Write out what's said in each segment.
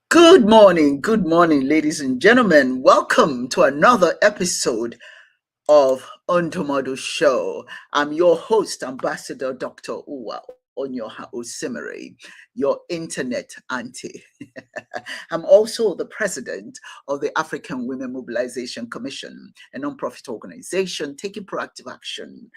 Good morning, ladies and gentlemen. Welcome to another episode of Ontomado Show. I'm your host, Ambassador Dr. Uwa Onyoha Osimere, your internet auntie. I'm also the president of the African Women Mobilization Commission, a nonprofit organization taking proactive action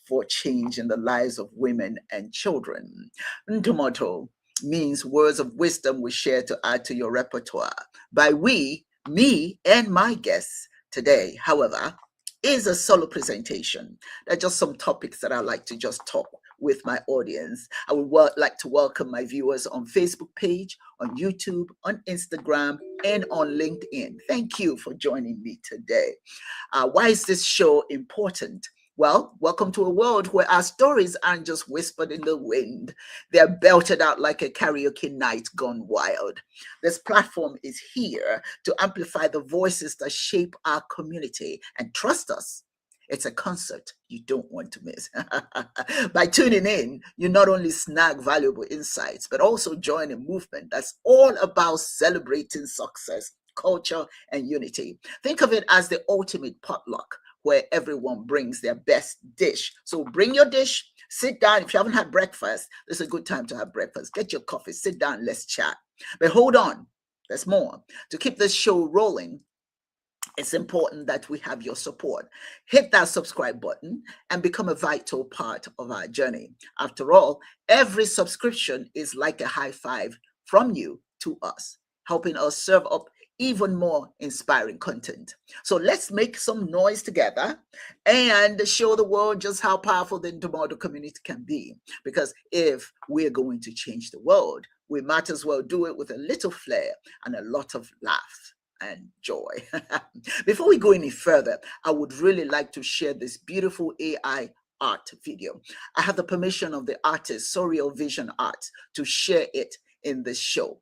for change in the lives of women and children. Ntomoto means words of wisdom we share to add to your repertoire. By we, me and my guests today, however, is a solo presentation. There are just some topics that I like to just talk with my audience. I would like to welcome my viewers on Facebook page, on YouTube, on Instagram, and on LinkedIn. Thank you for joining me today. Why is this show important? Well, welcome to a world where our stories aren't just whispered in the wind. They're belted out like a karaoke night gone wild. This platform is here to amplify the voices that shape our community. And trust us, it's a concert you don't want to miss. By tuning in, you not only snag valuable insights, but also join a movement that's all about celebrating success, culture, and unity. Think of it as the ultimate potluck where everyone brings their best dish. So bring your dish, sit down. If you haven't had breakfast, this is a good time to have breakfast. Get your coffee, sit down, let's chat. But hold on, there's more. To keep this show rolling, it's important that we have your support. Hit that subscribe button and become a vital part of our journey. After all, every subscription is like a high five from you to us, helping us serve up even more inspiring content. So let's make some noise together and show the world just how powerful the Ntomodo community can be. Because if we're going to change the world, we might as well do it with a little flair and a lot of laughs and joy. Before we go any further, I would really like to share this beautiful AI art video. I have the permission of the artist Surreal Vision Art to share it in this show.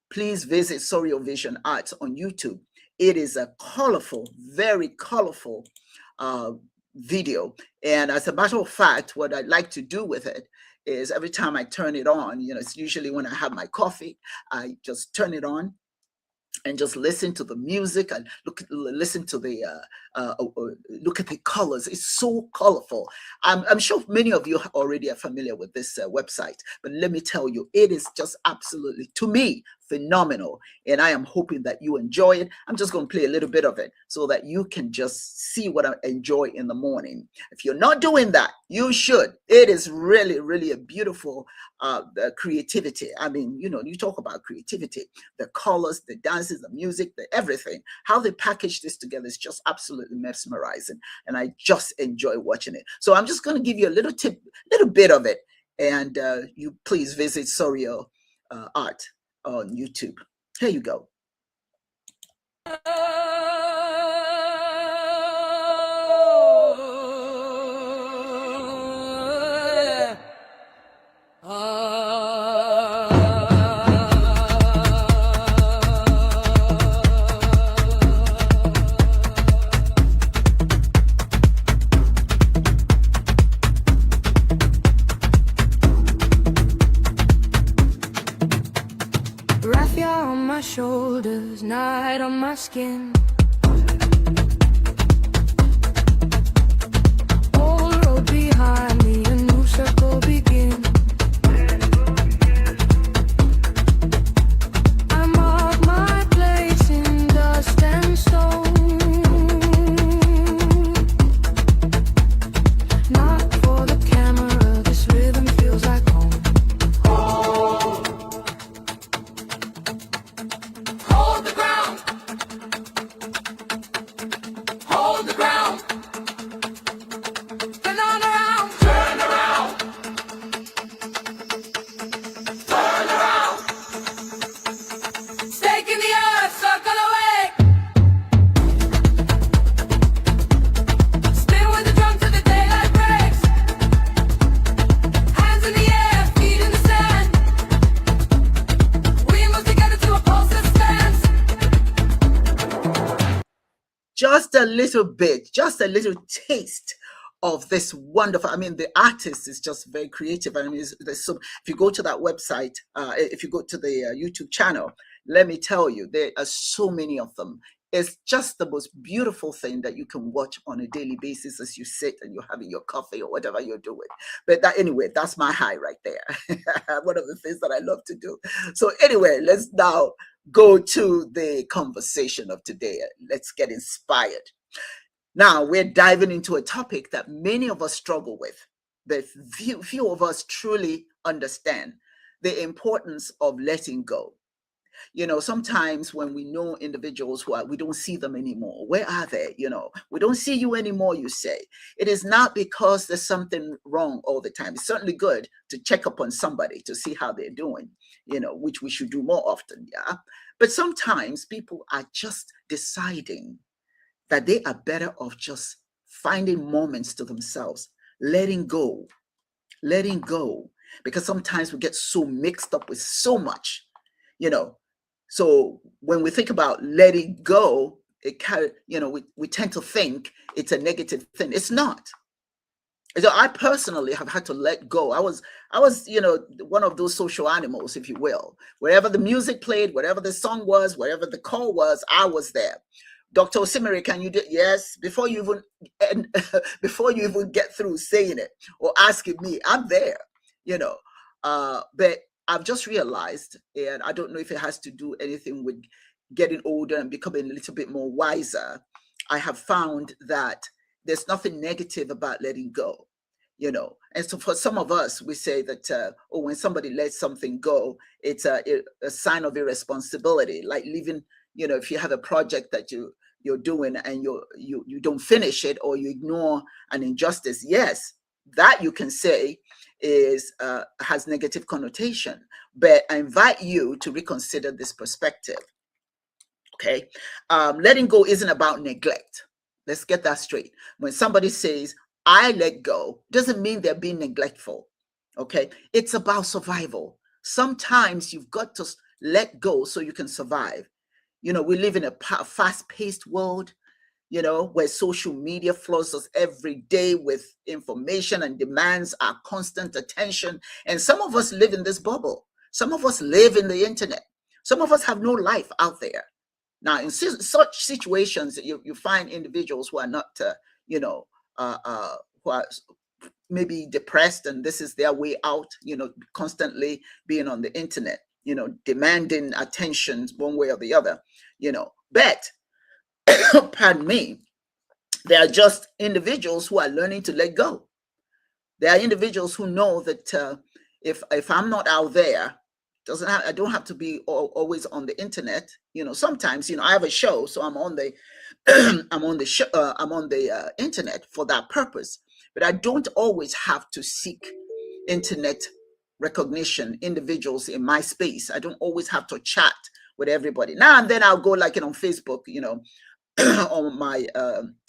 Please visit Surreal Vision Arts on YouTube. It is a colorful, very colorful video. And as a matter of fact, what I'd like to do with it is every time I turn it on, it's usually when I have my coffee, I just turn it on and just listen to the music and listen to the look at the colors. It's so colorful. I'm sure many of you already are familiar with this website, but let me tell you, it is just absolutely, to me, phenomenal. And I am hoping that you enjoy it. I'm just going to play a little bit of it so that you can just see what I enjoy in the morning. If you're not doing that, you should. It is really, really a beautiful creativity. I mean, you talk about creativity, the colors, the dances, the music, the everything. How they package this together is just absolutely mesmerizing. And I just enjoy watching it. So I'm just going to give you a little bit of it. And you please visit Surreal Art on YouTube. Here you go. Raffia on my shoulders, night on my skin. Old road behind me, a new circle begins. I mark my place in dust and stone. Not for the camera, this rhythm feels like home. Hold the ground. Hold the ground. Turn on around. Turn around. Turn around. Stake in the earth, circle away. Spin with the drum till the daylight breaks. Hands in the air, feet in the sand. We move together to a pulse that stands. Just a little bit, just a little taste of this wonderful, I mean, the artist is just very creative. I mean, there's so, if you go to that website, if you go to the YouTube channel, let me tell you, there are so many of them. It's just the most beautiful thing that you can watch on a daily basis as you sit and you're having your coffee or whatever you're doing. But that, anyway, that's my high right there. One of the things that I love to do. So anyway, let's now go to the conversation of today. Let's get inspired. Now we're diving into a topic that many of us struggle with, but few of us truly understand the importance of letting go. You know, sometimes when we know individuals who are, we don't see them anymore. Where are they? You know, we don't see you anymore, you say. It is not because there's something wrong all the time. It's certainly good to check up on somebody to see how they're doing, you know, which we should do more often. Yeah. But sometimes people are just deciding that they are better off just finding moments to themselves, letting go, because sometimes we get so mixed up with so much, you know. So when we think about letting go, it kind of, you know, we tend to think it's a negative thing. It's not. So I personally have had to let go. I was, you know, one of those social animals, if you will. Wherever the music played, whatever the song was, wherever the call was, I was there. Dr. Osimiri, can you do? Yes, before you even and before you even get through saying it or asking me, I'm there, you know. But I've just realized, and I don't know if it has to do anything with getting older and becoming a little bit more wiser. I have found that there's nothing negative about letting go, you know. And so for some of us, we say that, oh, when somebody lets something go, it's a sign of irresponsibility, like leaving, you know, if you have a project that you're doing and you don't finish it, or you ignore an injustice. Yes, that you can say is has negative connotation. But I invite you to reconsider this perspective. Okay, letting go isn't about neglect. Let's get that straight. When somebody says I let go, doesn't mean they're being neglectful. Okay, it's about survival. Sometimes you've got to let go so you can survive. You know, we live in a fast-paced world, you know, where social media floods us every day with information and demands our constant attention. And some of us live in this bubble. Some of us live in the internet. Some of us have no life out there. Now, in such situations, you find individuals who are not, you know, who are maybe depressed, and this is their way out, you know, constantly being on the internet, you know, demanding attention one way or the other, you know. But, pardon me, they are just individuals who are learning to let go. There are individuals who know that if I'm not out there, doesn't have, I don't have to be always on the internet. You know, sometimes, you know, I have a show, so I'm on the I'm on the show, I'm on the internet for that purpose. But I don't always have to seek internet recognition, individuals in my space. I don't always have to chat with everybody. Now and then I'll go, like, you know, on Facebook, you know, on my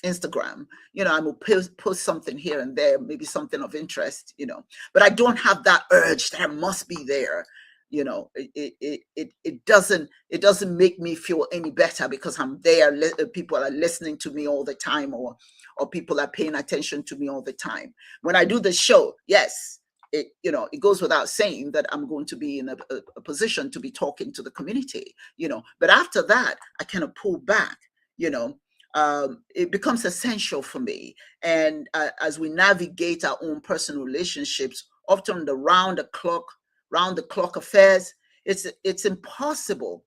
Instagram, you know, I will post something here and there, maybe something of interest, you know, but I don't have that urge that I must be there. You know, it doesn't make me feel any better because I'm there. People are listening to me all the time, or people are paying attention to me all the time. When I do the show, yes, it, you know, it goes without saying that I'm going to be in a position to be talking to the community, you know, but after that, I kind of pull back, you know. It becomes essential for me. And as we navigate our own personal relationships, often the round the clock affairs, it's impossible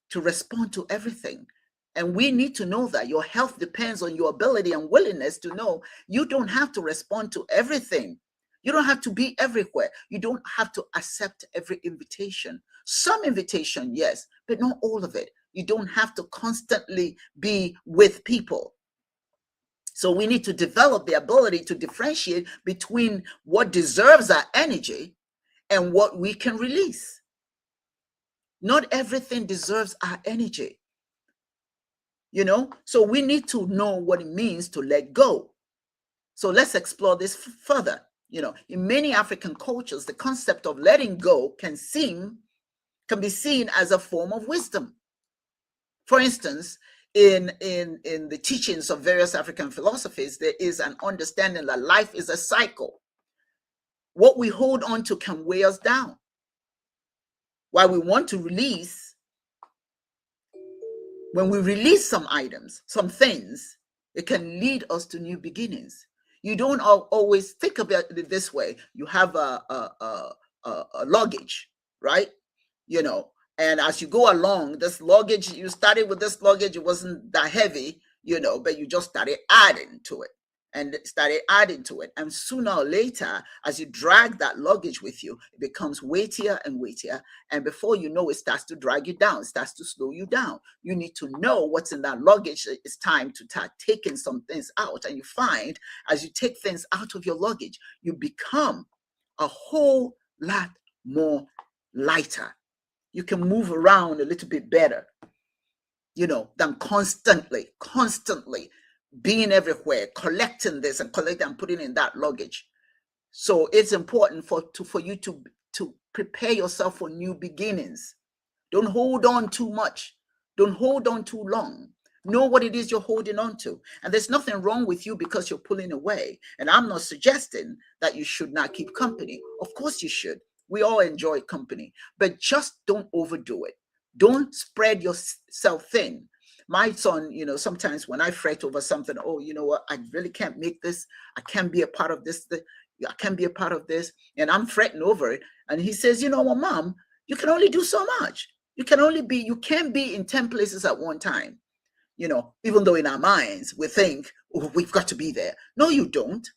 to respond to everything. And we need to know that your health depends on your ability and willingness to know you don't have to respond to everything. You don't have to be everywhere. You don't have to accept every invitation. Some invitation, yes, but not all of it. You don't have to constantly be with people. So we need to develop the ability to differentiate between what deserves our energy and what we can release. Not everything deserves our energy, you know? So we need to know what it means to let go. So let's explore this further. You know, in many African cultures, the concept of letting go can be seen as a form of wisdom. For instance, In the teachings of various African philosophies, there is an understanding that life is a cycle. What we hold on to can weigh us down. While we want to release, when we release some items, some things, it can lead us to new beginnings. You don't always think about it this way. You have a luggage, right? You know, and as you go along, this luggage, you started with this luggage, it wasn't that heavy, you know, but you just started adding to it and started adding to it. And sooner or later, as you drag that luggage with you, it becomes weightier and weightier. And before you know, it starts to drag you down, it starts to slow you down. You need to know what's in that luggage. It's time to start taking some things out. And you find as you take things out of your luggage, you become a whole lot more lighter. You can move around a little bit better, you know, than constantly being everywhere, collecting this and collecting and putting in that luggage. So it's important for you to prepare yourself for new beginnings. Don't hold on too much. Don't hold on too long. Know what it is you're holding on to. And there's nothing wrong with you because you're pulling away. And I'm not suggesting that you should not keep company. Of course you should. We all enjoy company, but just don't overdo it. Don't spread yourself thin. My son, you know, sometimes when I fret over something, oh, you know what, I really can't make this. I can't be a part of this. I can't be a part of this. And I'm fretting over it. And he says, you know what, Mom, you can only do so much. You can't be in 10 places at one time. You know, even though in our minds we think, oh, we've got to be there. No, you don't.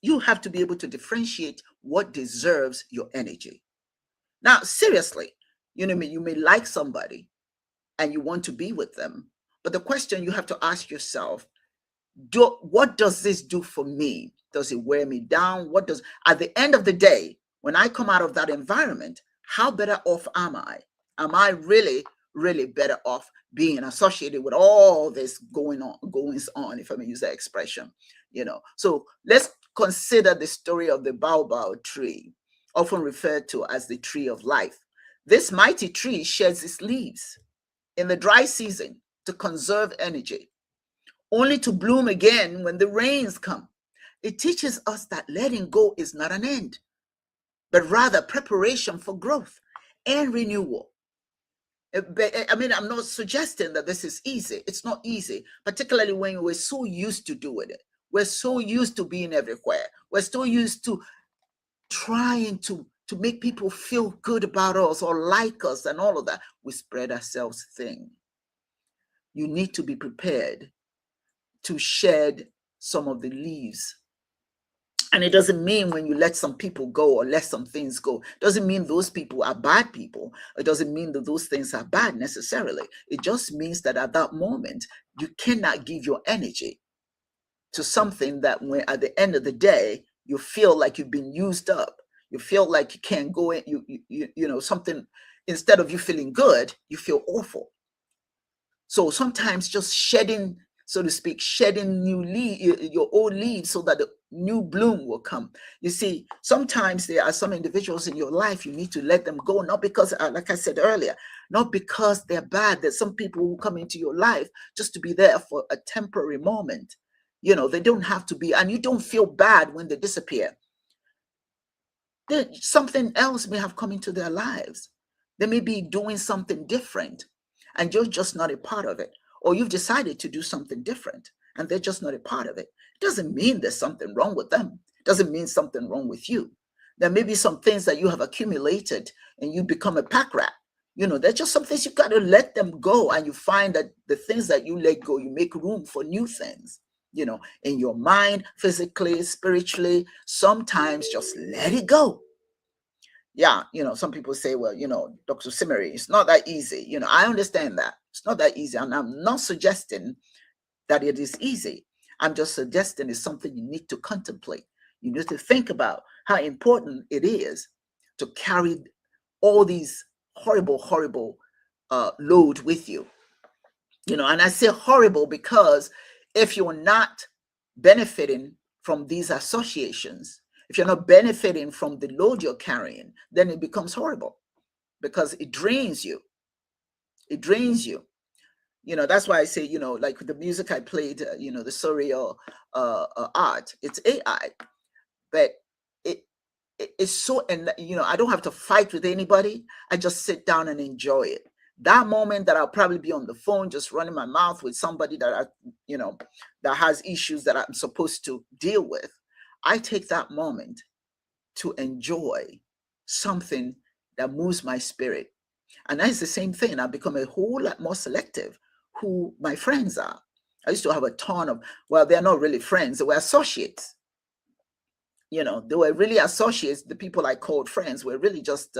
You have to be able to differentiate what deserves your energy. Now, seriously, you know, you may like somebody and you want to be with them, but the question you have to ask yourself, what does this do for me? Does it wear me down? At the end of the day, when I come out of that environment, how better off am I? Am I really, really better off being associated with all this goings on, if I may use that expression, you know? So let's consider the story of the baobab tree, often referred to as the tree of life. This mighty tree sheds its leaves in the dry season to conserve energy, only to bloom again when the rains come. It teaches us that letting go is not an end, but rather preparation for growth and renewal. I mean, I'm not suggesting that this is easy. It's not easy, particularly when we're so used to doing it. We're so used to being everywhere. We're so used to trying to make people feel good about us or like us and all of that. We spread ourselves thin. You need to be prepared to shed some of the leaves. And it doesn't mean when you let some people go or let some things go, it doesn't mean those people are bad people. It doesn't mean that those things are bad necessarily. It just means that at that moment, you cannot give your energy to something that when at the end of the day, you feel like you've been used up. You feel like you can't go in, you know, something, instead of you feeling good, you feel awful. So sometimes just shedding, so to speak, shedding your old leaves so that the new bloom will come. You see, sometimes there are some individuals in your life, you need to let them go, not because, like I said earlier, not because they're bad. There's some people who come into your life just to be there for a temporary moment. You know, they don't have to be, and you don't feel bad when they disappear. Something else may have come into their lives. They may be doing something different, and you're just not a part of it. Or you've decided to do something different, and they're just not a part of it. It doesn't mean there's something wrong with them. It doesn't mean something wrong with you. There may be some things that you have accumulated, and you become a pack rat. You know, there's just some things you got to let them go, and you find that the things that you let go, you make room for new things. You know, in your mind, physically, spiritually, sometimes just let it go. Yeah, you know, some people say, well, you know, Dr. Simmery, it's not that easy. You know, I understand that. It's not that easy. And I'm not suggesting that it is easy. I'm just suggesting it's something you need to contemplate. You need to think about how important it is to carry all these horrible load with you. You know, and I say horrible because if you're not benefiting from these associations, if you're not benefiting from the load you're carrying, then it becomes horrible because it drains you. It drains you. That's why I say, like the music I played, the surreal art, it's AI, but it, it's so, and I don't have to fight with anybody. I just sit down and enjoy it. That moment that I'll probably be on the phone, just running my mouth with somebody you know, that has issues that I'm supposed to deal with. I take that moment to enjoy something that moves my spirit. And that's the same thing. I've become a whole lot more selective who my friends are. I used to have a ton of, well, they're not really friends, they were associates. They were really associates. The people I called friends were really just,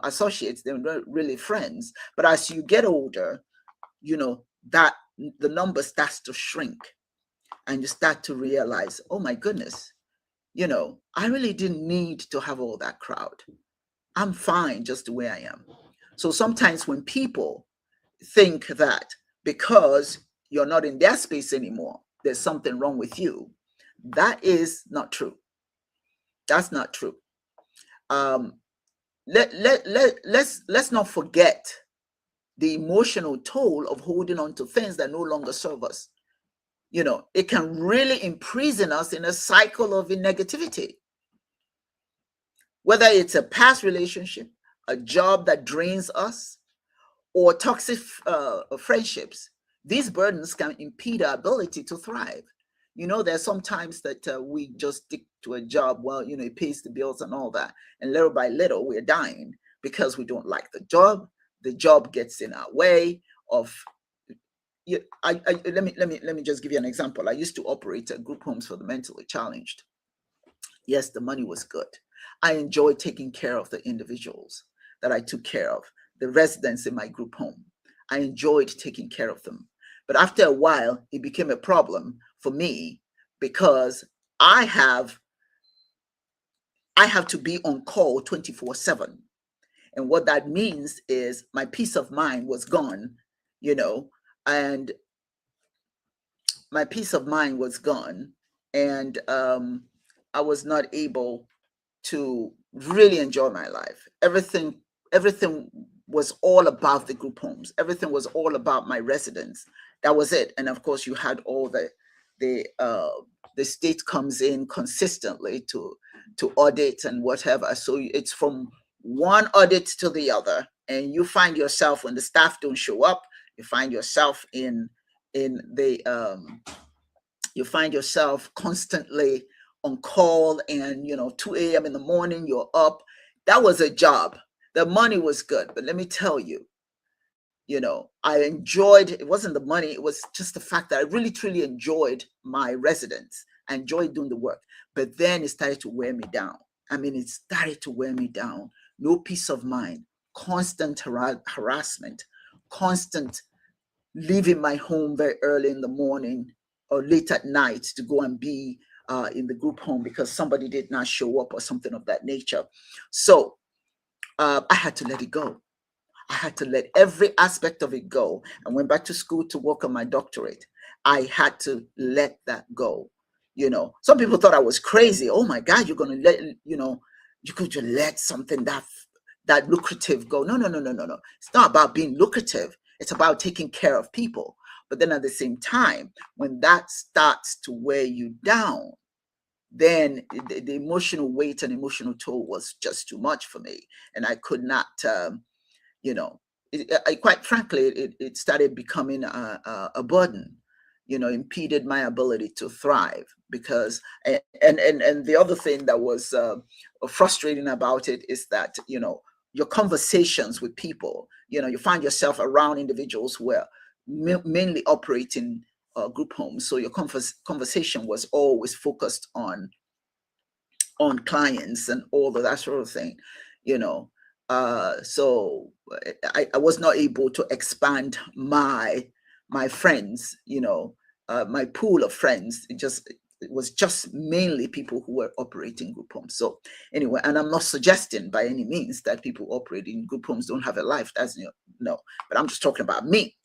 associates. They were not really friends. But as you get older, that the number starts to shrink, and you start to realize, oh my goodness, I really didn't need to have all that crowd. I'm fine just the way I am. So sometimes when people think that because you're not in their space anymore, there's something wrong with you, that is not true. That's not true. Um, let's not forget the emotional toll of holding on to things that no longer serve us. It can really imprison us in a cycle of negativity. Whether it's a past relationship, a job that drains us, or toxic friendships, these burdens can impede our ability to thrive. There's sometimes that we just stick to a job. Well, it pays the bills and all that, and little by little we're dying because we don't like the job. The job gets in our way of. Yeah, let me just give you an example. I used to operate at group homes for the mentally challenged. Yes, the money was good. I enjoyed taking care of the individuals that I took care of, the residents in my group home. I enjoyed taking care of them. But after a while, it became a problem for me because I have I have to be on call 24/7. And what that means is my peace of mind was gone, you know, and my peace of mind was gone, and I was not able to really enjoy my life. Everything was all about the group homes. Everything was all about my residents. That was it. And of course, you had all the uh, the state comes in consistently to audit and whatever. So it's from one audit to the other, and you find yourself when the staff don't show up. You find yourself in the you find yourself constantly on call, and 2 a.m. in the morning you're up. That was a job. The money was good, but let me tell you, I enjoyed, it wasn't the money, it was just the fact that I really truly enjoyed my residence. I enjoyed doing the work. But then it started to wear me down. I mean, it started to wear me down. No peace of mind, constant harassment, constant leaving my home very early in the morning or late at night to go and be in the group home because somebody did not show up or something of that nature. So I had to let it go. I had to let every aspect of it go. I went back to school to work on my doctorate. I had to let that go. Some people thought I was crazy. Oh my God, you're going to let, you could just let something that lucrative go. No, no, no, no, no, no. It's not about being lucrative. It's about taking care of people. But then at the same time, when that starts to wear you down, then the emotional weight and emotional toll was just too much for me. And I could not, you know, quite frankly, it started becoming a burden, impeded my ability to thrive because, and the other thing that was frustrating about it is that, your conversations with people, you find yourself around individuals who are mainly operating group homes. So your conversation was always focused on clients and all of that sort of thing, you know. So I was not able to expand my friends, my pool of friends. It was just mainly people who were operating group homes. So anyway, and I'm not suggesting by any means that people operating group homes don't have a life. That's no, but I'm just talking about me.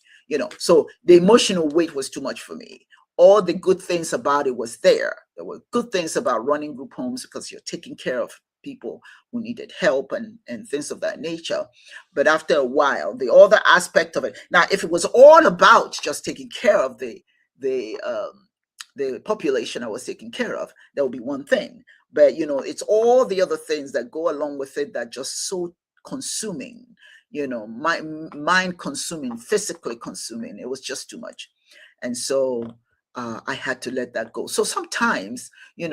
So the emotional weight was too much for me. All the good things about it was there. There were good things about running group homes because you're taking care of people who needed help and things of that nature. But after a while, the other aspect of it, now, if it was all about just taking care of the the population I was taking care of, that would be one thing. But it's all the other things that go along with it that just so consuming, mind consuming, physically consuming. It was just too much. And so I had to let that go. So sometimes,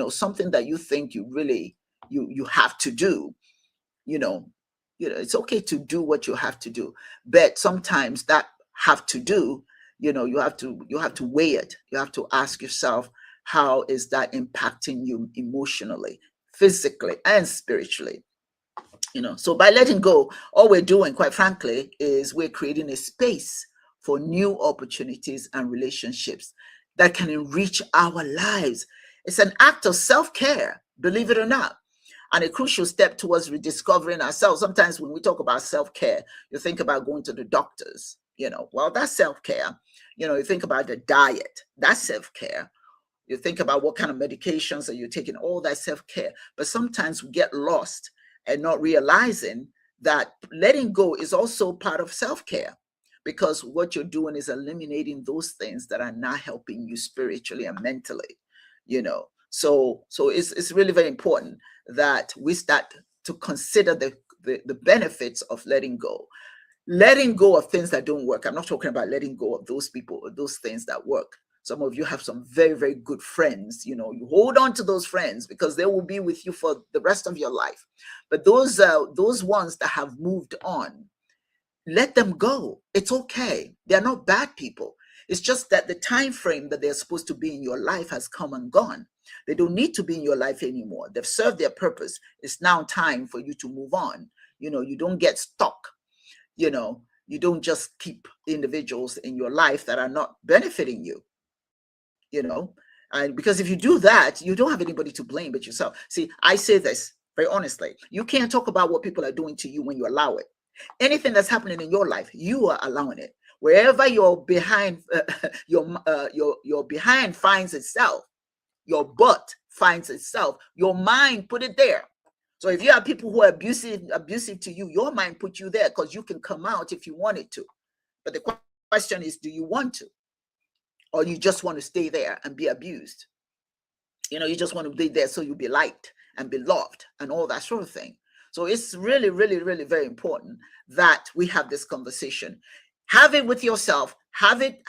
something that you think you really you have to do, you know, it's okay to do what you have to do, but sometimes that have to do, you have to weigh it. You have to ask yourself, how is that impacting you emotionally, physically, and spiritually? So by letting go, all we're doing, quite frankly, is we're creating a space for new opportunities and relationships that can enrich our lives. It's an act of self-care, believe it or not, and a crucial step towards rediscovering ourselves. Sometimes when we talk about self-care, you think about going to the doctors, well, that's self-care. You think about the diet, that's self-care. You think about what kind of medications are you taking, all that self-care. But sometimes we get lost and not realizing that letting go is also part of self-care, because what you're doing is eliminating those things that are not helping you spiritually and mentally. So it's really very important that we start to consider the benefits of letting go of things that don't work. I'm not talking about letting go of those people or those things that work. Some of you have some very, very good friends. You hold on to those friends because they will be with you for the rest of your life. But those ones that have moved on, let them go. It's okay. They're not bad people. It's just that the time frame that they're supposed to be in your life has come and gone. They don't need to be in your life anymore. They've served their purpose. It's now time for you to move on. You don't get stuck. You don't just keep individuals in your life that are not benefiting you. And because if you do that, you don't have anybody to blame but yourself. See, I say this very honestly. You can't talk about what people are doing to you when you allow it. Anything that's happening in your life, you are allowing it. Wherever your behind your behind finds itself, your butt finds itself, your mind put it there. So if you have people who are abusive to you, your mind put you there because you can come out if you wanted to. But the question is, do you want to? Or you just want to stay there and be abused? You just want to be there so you'll be liked and be loved and all that sort of thing. So it's really, really, really very important that we have this conversation. Have it with yourself. Have it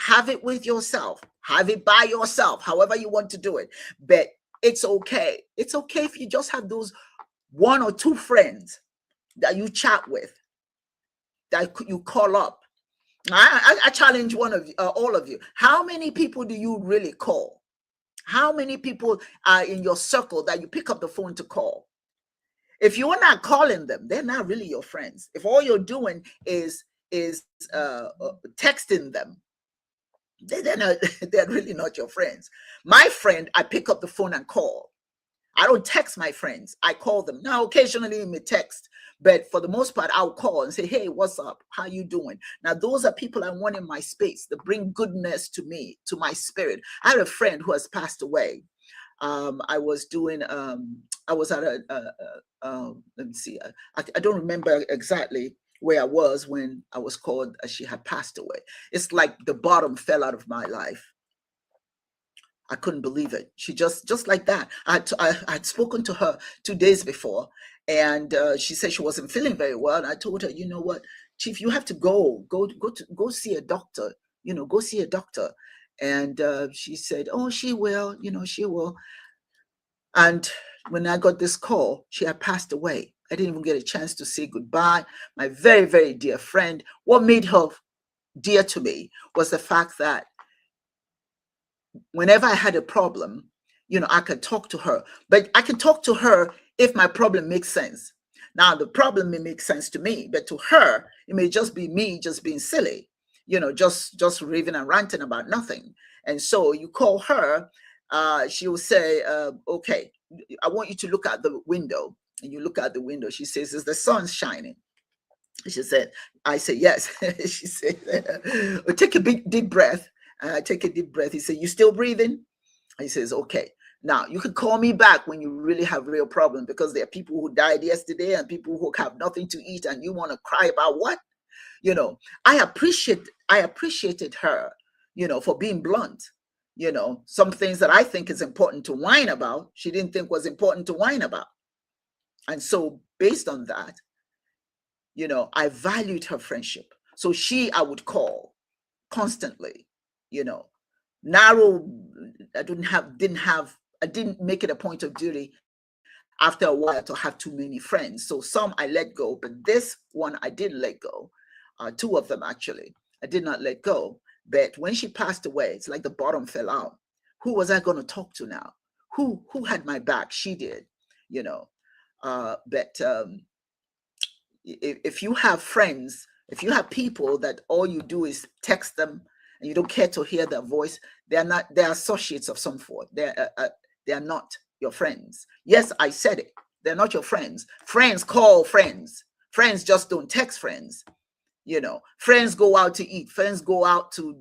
with yourself. Have it by yourself, however you want to do it. But it's okay. It's okay if you just have those one or two friends that you chat with, that you call up. I challenge all of you. How many people do you really call? How many people are in your circle that you pick up the phone to call? If you are not calling them, they're not really your friends. If all you're doing is texting them, they're really not your friends. My friend, I pick up the phone and call. I don't text my friends. I call them. Now, occasionally in me text, but for the most part, I'll call and say, hey, what's up? How you doing? Now, those are people I want in my space that bring goodness to me, to my spirit. I had a friend who has passed away. I was at let me see, I don't remember exactly where I was when I was called. She had passed away. It's like the bottom fell out of my life. I couldn't believe it. She just like that. I had spoken to her 2 days before, and she said she wasn't feeling very well. And I told her, you know what, Chief, you have to go see a doctor. Go see a doctor. And she said, oh, she will. She will. And when I got this call, she had passed away. I didn't even get a chance to say goodbye. My very, very dear friend. What made her dear to me was the fact that whenever I had a problem, I could talk to her. But I can talk to her if my problem makes sense. Now, the problem may make sense to me, but to her, it may just be me just being silly, just raving and ranting about nothing. And so you call her, she will say, okay, I want you to look out the window. And you look out the window. She says, is the sun shining? She said, I said, yes. She said, well, take a big, deep breath. Take a deep breath. He said, you still breathing? He says, okay. Now, you can call me back when you really have real problems, because there are people who died yesterday and people who have nothing to eat, and you want to cry about what? You know, I appreciated her, for being blunt. Some things that I think is important to whine about, she didn't think was important to whine about. And so based on that, I valued her friendship. So I would call constantly, you know, narrow. I didn't make it a point of duty after a while to have too many friends. So some I let go, but this one I did let go. Two of them actually, I did not let go. But when she passed away, it's like the bottom fell out. Who was I going to talk to now? Who had my back? She did, you know. But if you have friends, if you have people that all you do is text them and you don't care to hear their voice, they're associates of some sort. They're not your friends. Yes, I said it. They're not your friends. Friends call friends. Friends just don't text friends. Friends go out to eat. Friends go out to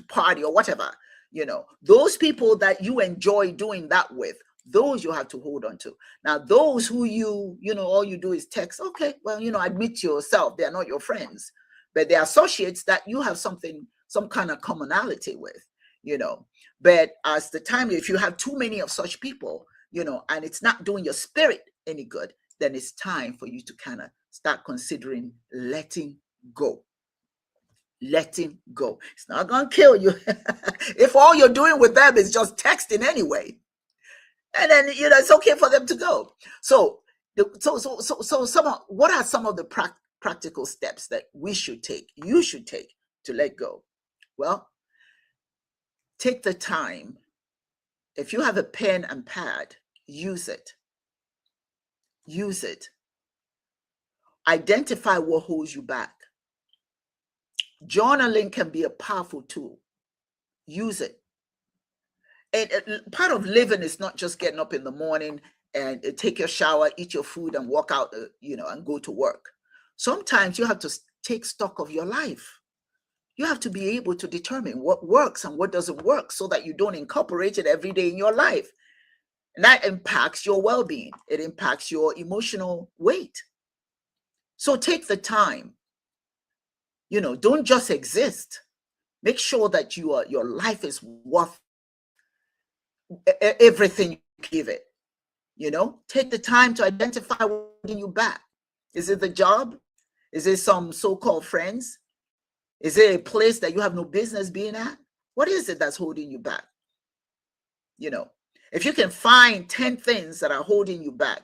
party or whatever. Those people that you enjoy doing that with, those you have to hold on to. Now, those who all you do is text, okay, well, admit to yourself, they're not your friends, but they're associates that you have some kind of commonality with, But as the time, if you have too many of such people, and it's not doing your spirit any good, then it's time for you to kind of start considering letting go. Letting go. It's not going to kill you. If all you're doing with them is just texting anyway, and then it's okay for them to go. So what are some of the practical steps that you should take to let go? Well, take the time. If you have a pen and pad, use it. Identify what holds you back. Journaling can be a powerful tool. Use it. And part of living is not just getting up in the morning and take your shower, eat your food, and walk out, and go to work. Sometimes you have to take stock of your life. You have to be able to determine what works and what doesn't work so that you don't incorporate it every day in your life. And that impacts your well-being. It impacts your emotional weight. So take the time. Don't just exist. Make sure that your life is worth everything you give it. Take the time to identify what's holding you back. Is it the job? Is it some so-called friends? Is it a place that you have no business being at? What is it that's holding you back? If you can find 10 things that are holding you back,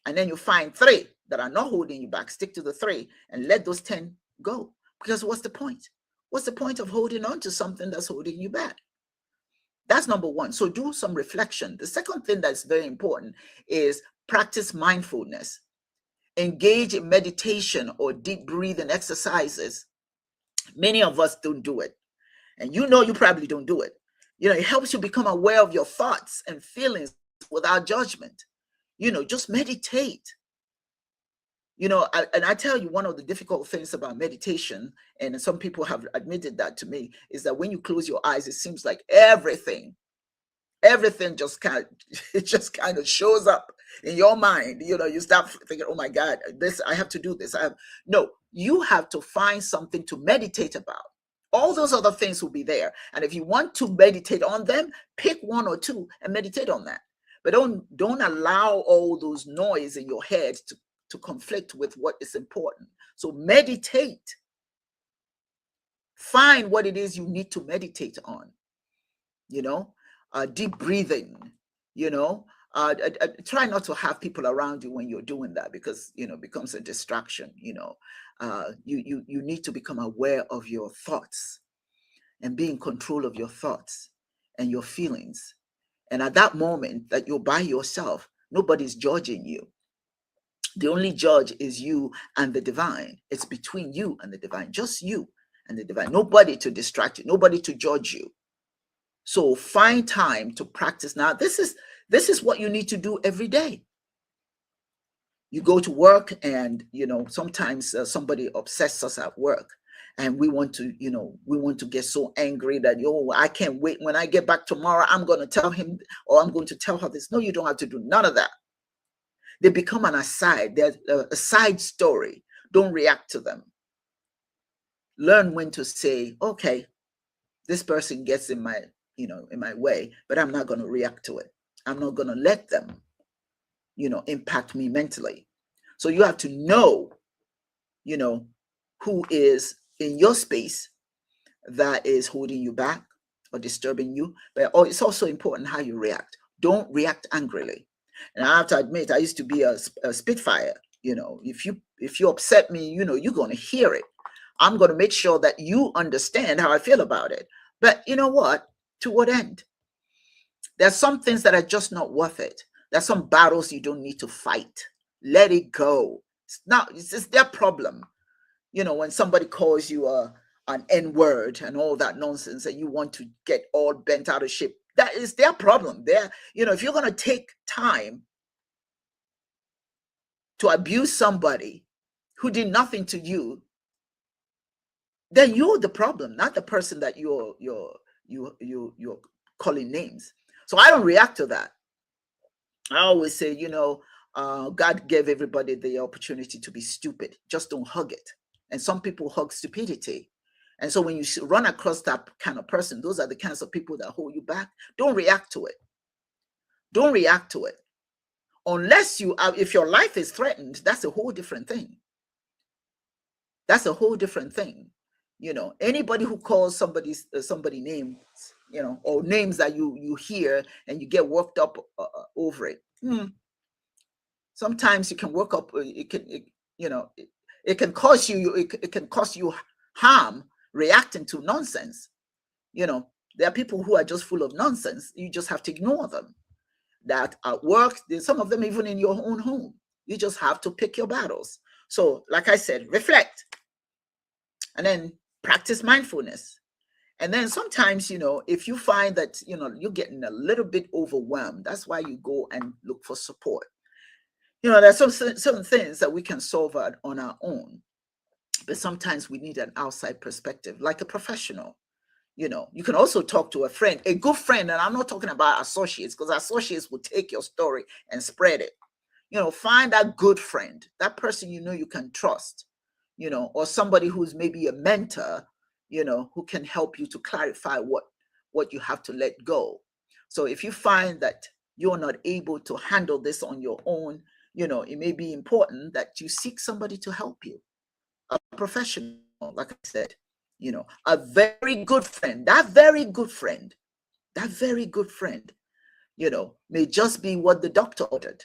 and then you find 3 that are not holding you back, stick to the 3 and let those 10 go. Because what's the point? What's the point of holding on to something that's holding you back? That's number 1. So do some reflection. The second thing that's very important is practice mindfulness. Engage in meditation or deep breathing exercises. Many of us don't do it. And you probably don't do it. It helps you become aware of your thoughts and feelings without judgment. Just meditate. And I tell you, one of the difficult things about meditation, and some people have admitted that to me, is that when you close your eyes, it seems like everything just kind of shows up in your mind. You start thinking, oh my God, I have to do this. No, you have to find something to meditate about. All those other things will be there. And if you want to meditate on them, pick 1 or 2 and meditate on that. But don't allow all those noise in your head to conflict with what is important. So meditate. Find what it is you need to meditate on. Deep breathing, try not to have people around you when you're doing that, because, it becomes a distraction. You need to become aware of your thoughts and be in control of your thoughts and your feelings. And at that moment that you're by yourself, nobody's judging you. The only judge is you and the divine. It's between you and the divine, just you and the divine. Nobody to distract you, nobody to judge you. So find time to practice. Now, this is what you need to do every day. You go to work and, sometimes somebody obsesses us at work. And we want to, we want to get so angry that, I can't wait. When I get back tomorrow, I'm going to tell him, or I'm going to tell her this. No, you don't have to do none of that. They become an aside. They're a side story. Don't react to them. Learn when to say, okay, this person gets in my, in my way, but I'm not going to react to it. I'm not going to let them, impact me mentally. So you have to know, who is in your space that is holding you back or disturbing you. But it's also important how you react. Don't react angrily. And I have to admit, I used to be a spitfire. If you upset me, you're going to hear it. I'm going to make sure that you understand how I feel about it. But you know what? To what end? There's some things that are just not worth it. There's some battles you don't need to fight. Let it go. It's their problem. When somebody calls you an N word and all that nonsense, and you want to get all bent out of shape, that is their problem. If you're going to take time to abuse somebody who did nothing to you, then you're the problem, not the person that you're calling names. So I don't react to that. I always say, God gave everybody the opportunity to be stupid. Just don't hug it. And some people hug stupidity. And so when you run across that kind of person, those are the kinds of people that hold you back. Don't react to it. Don't react to it. Unless if your life is threatened, that's a whole different thing. That's a whole different thing. Anybody who calls somebody names, or names that you hear and you get worked up over it. Sometimes you can work up. It can cause you. It can cause you harm reacting to nonsense. There are people who are just full of nonsense. You just have to ignore them. That at work, there's some of them even in your own home. You just have to pick your battles. So, like I said, reflect, and then practice mindfulness. And then sometimes, if you find that, you're getting a little bit overwhelmed, that's why you go and look for support. There's some things that we can solve on our own, but sometimes we need an outside perspective, like a professional. You can also talk to a friend, a good friend, and I'm not talking about associates, because associates will take your story and spread it. Find that good friend, that person you can trust, or somebody who's maybe a mentor, who can help you to clarify what you have to let go. So if you find that you're not able to handle this on your own, it may be important that you seek somebody to help you, a professional, like I said, a very good friend. That very good friend, may just be what the doctor ordered.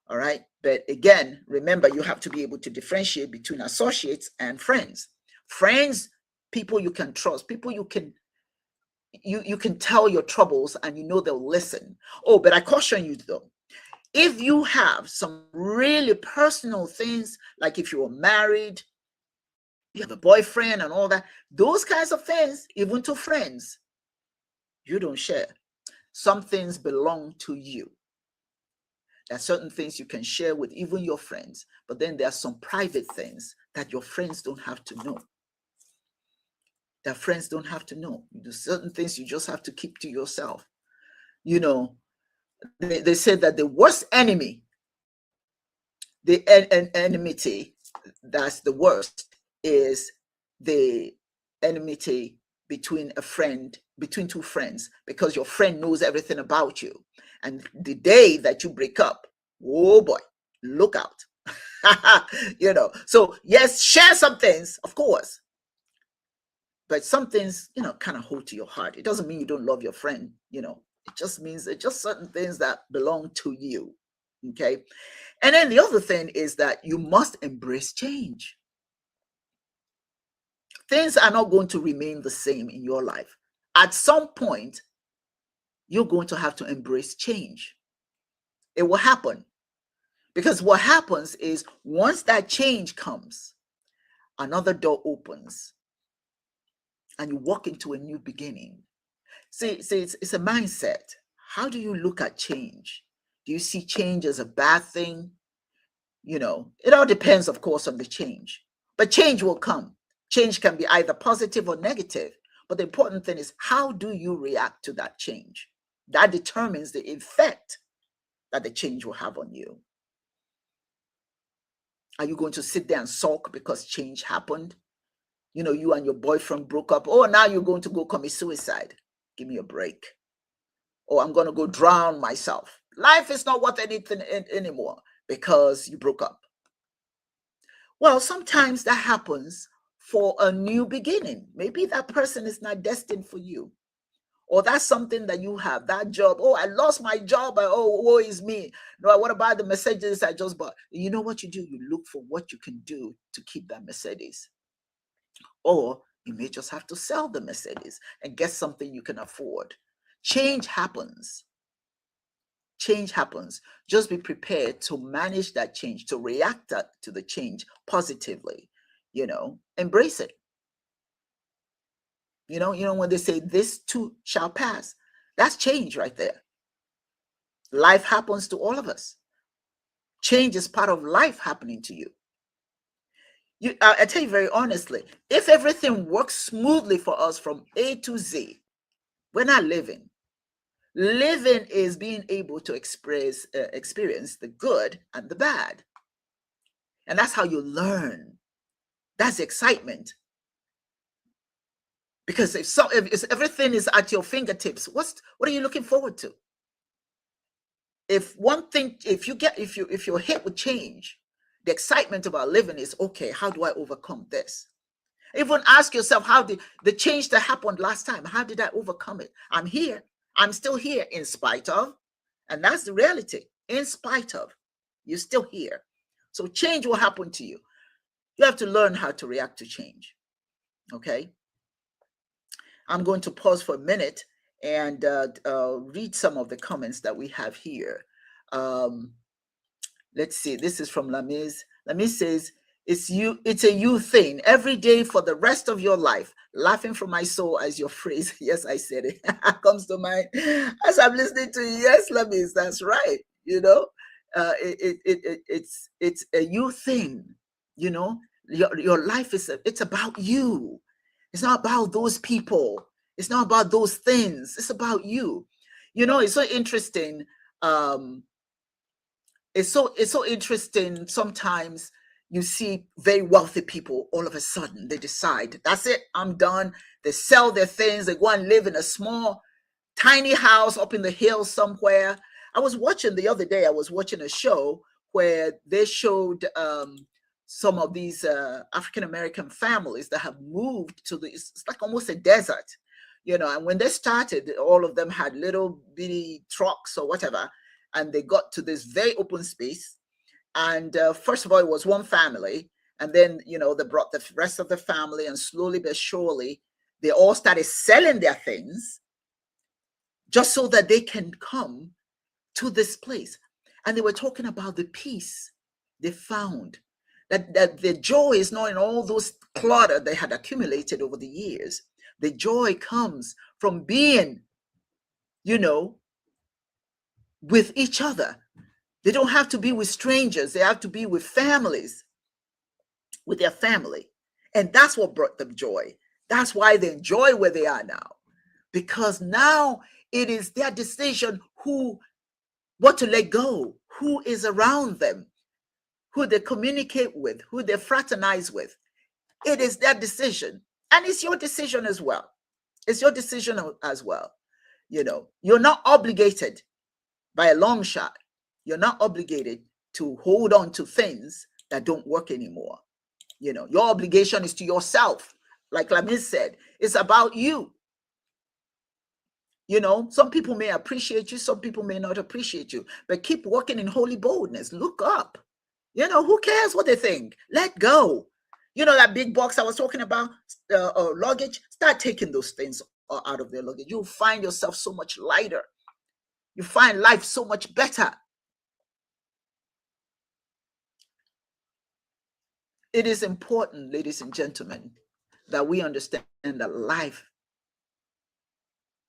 All right. But again, remember, you have to be able to differentiate between associates and friends. Friends, people you can trust, people you can tell your troubles and they'll listen. Oh, but I caution you though, if you have some really personal things, like if you're married, you have a boyfriend and all that, those kinds of things, even to friends, you don't share. Some things belong to you. There are certain things you can share with even your friends, but then there are some private things that your friends don't have to know. That friends don't have to know. There's certain things you just have to keep to yourself. They said that the worst enemy, the enmity, that's the worst, is the enmity between two friends, because your friend knows everything about you. And the day that you break up, oh boy, look out. So yes, share some things, of course, but some things, kind of hold to your heart. It doesn't mean you don't love your friend. It just means it's just certain things that belong to you. Okay. And then the other thing is that you must embrace change. Things are not going to remain the same in your life. At some point, you're going to have to embrace change. It will happen. Because what happens is, once that change comes, another door opens and you walk into a new beginning. See, it's a mindset. How do you look at change? Do you see change as a bad thing? It all depends, of course, on the change. But change will come. Change can be either positive or negative, but the important thing is, how do you react to that change? That determines the effect that the change will have on you. Are you going to sit there and sulk because change happened? You and your boyfriend broke up. Oh, now you're going to go commit suicide. Give me a break. Or I'm going to go drown myself. Life is not worth anything anymore because you broke up. Well, sometimes that happens for a new beginning. Maybe that person is not destined for you. Or that's something that you have, that job. Oh, I lost my job. Oh, woe is me. No, what about the Mercedes I just bought? You know what you do? You look for what you can do to keep that Mercedes. Or you may just have to sell the Mercedes and get something you can afford. Change happens. Change happens. Just be prepared to manage that change, to react to the change positively. Embrace it. When they say this too shall pass, that's change right there. Life happens to all of us. Change is part of life happening to you. I tell you very honestly, if everything works smoothly for us from A to Z, we're not living. Living is being able to experience the good and the bad. And that's how you learn. That's excitement. Because if everything is at your fingertips, what are you looking forward to? If you're hit with change, the excitement about living is, okay, how do I overcome this? Even ask yourself, how did the change that happened last time, how did I overcome it? I'm here. I'm still here in spite of. And that's the reality. In spite of, you're still here. So change will happen to you. You have to learn how to react to change. Okay? I'm going to pause for a minute and read some of the comments that we have here. Let's see. This is from Lamiz. Lamiz says, it's a you thing. Every day for the rest of your life. Laughing from my soul as your phrase. Yes, I said it. Comes to mind as I'm listening to you. Yes, Lamiz, that's right. It's a you thing. Your life it's about you. It's not about those people. It's not about those things. It's about you. It's so interesting. It's so interesting. Sometimes you see very wealthy people, all of a sudden they decide, that's it, I'm done. They sell their things. They go and live in a small, tiny house up in the hills somewhere. The other day, I was watching a show where they showed some of these African-American families that have moved to it's like almost a desert, and when they started, all of them had little bitty trucks or whatever, and they got to this very open space. And first of all, it was one family, and then they brought the rest of the family, and slowly but surely, they all started selling their things just so that they can come to this place. And they were talking about the peace they found, that the joy is not in all those clutter they had accumulated over the years. The joy comes from being, with each other. They don't have to be with strangers. They have to be with families, with their family. And that's what brought them joy. That's why they enjoy where they are now. Because now it is their decision what to let go, who is around them, who they communicate with, who they fraternize with. It is their decision. And it's your decision as well. It's your decision as well. You're not obligated by a long shot. You're not obligated to hold on to things that don't work anymore. Your obligation is to yourself. Like Lamin said, it's about you. Some people may appreciate you, some people may not appreciate you, but keep walking in holy boldness. Look up. Who cares what they think? Let go. That big box I was talking about, luggage, start taking those things out of their luggage. You'll find yourself so much lighter. You find life so much better. It is important, ladies and gentlemen, that we understand that life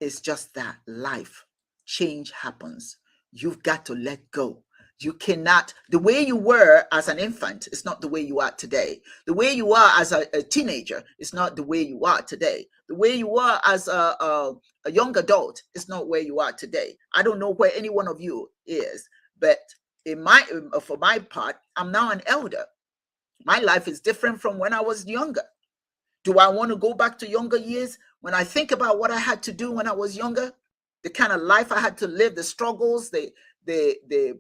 is just that, life. Change happens. You've got to let go. You cannot, the way you were as an infant is not the way you are today. The way you are as a teenager is not the way you are today. The way you are as a young adult is not where you are today. I don't know where any one of you is, but for my part, I'm now an elder. My life is different from when I was younger. Do I want to go back to younger years? When I think about what I had to do when I was younger, the kind of life I had to live, the struggles, the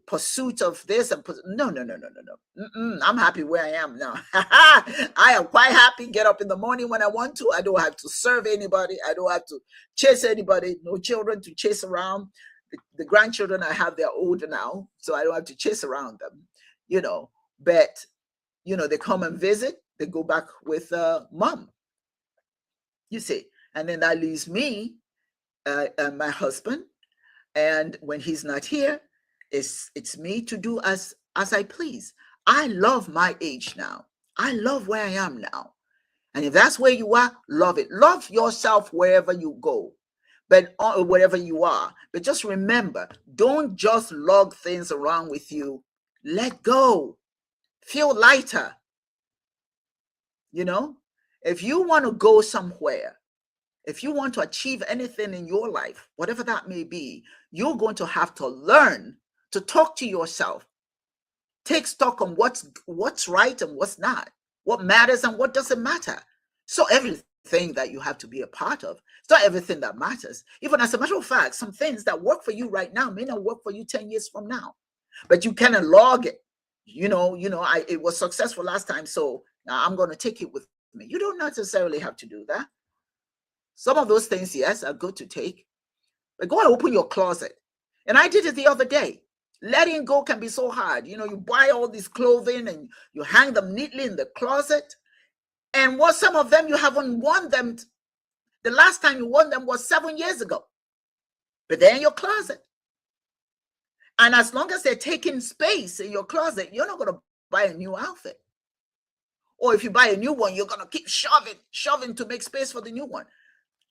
pursuit of this and no, no, no, no, no, no. I'm happy where I am now. I am quite happy. Get up in the morning when I want to. I don't have to serve anybody. I don't have to chase anybody. No children to chase around. The grandchildren I have, they're older now, so I don't have to chase around them. But they come and visit. They go back with mom. You see, and then that leaves me and my husband. And when he's not here, it's me to do as I please. I love my age now. I love where I am now. And if that's where you are, love it. Love yourself wherever you go, but wherever you are. But just remember, don't just lug things around with you. Let go. Feel lighter. If you want to go somewhere, if you want to achieve anything in your life, whatever that may be, you're going to have to learn to talk to yourself. Take stock on what's right and what's not, what matters and what doesn't matter. So everything that you have to be a part of, it's not everything that matters. Even as a matter of fact, some things that work for you right now may not work for you 10 years from now. But you can log it. It was successful last time, so now I'm going to take it with me. You don't necessarily have to do that. Some of those things, yes, are good to take. But go and open your closet. And I did it the other day. Letting go can be so hard. You buy all these clothing and you hang them neatly in the closet. And some of them you haven't worn them. The last time you wore them was 7 years ago. But they're in your closet. And as long as they're taking space in your closet, you're not going to buy a new outfit. Or if you buy a new one, you're going to keep shoving to make space for the new one.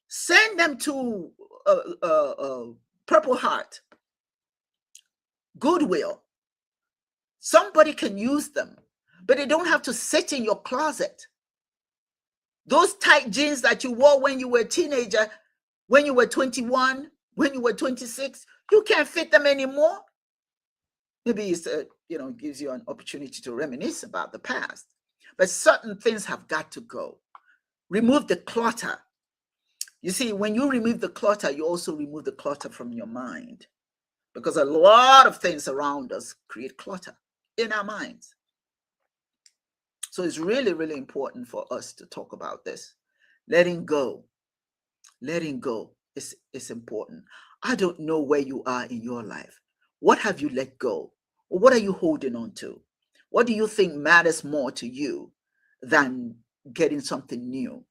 Send them to Purple Heart, Goodwill. Somebody can use them, but they don't have to sit in your closet. Those tight jeans that you wore when you were a teenager, when you were 21, when you were 26, you can't fit them anymore. Maybe it's gives you an opportunity to reminisce about the past. But certain things have got to go. Remove the clutter. You see, when you remove the clutter, you also remove the clutter from your mind, because a lot of things around us create clutter in our minds. So it's really, really important for us to talk about this. Letting go is important. I don't know where you are in your life. What have you let go? Or what are you holding on to? What do you think matters more to you than getting something new?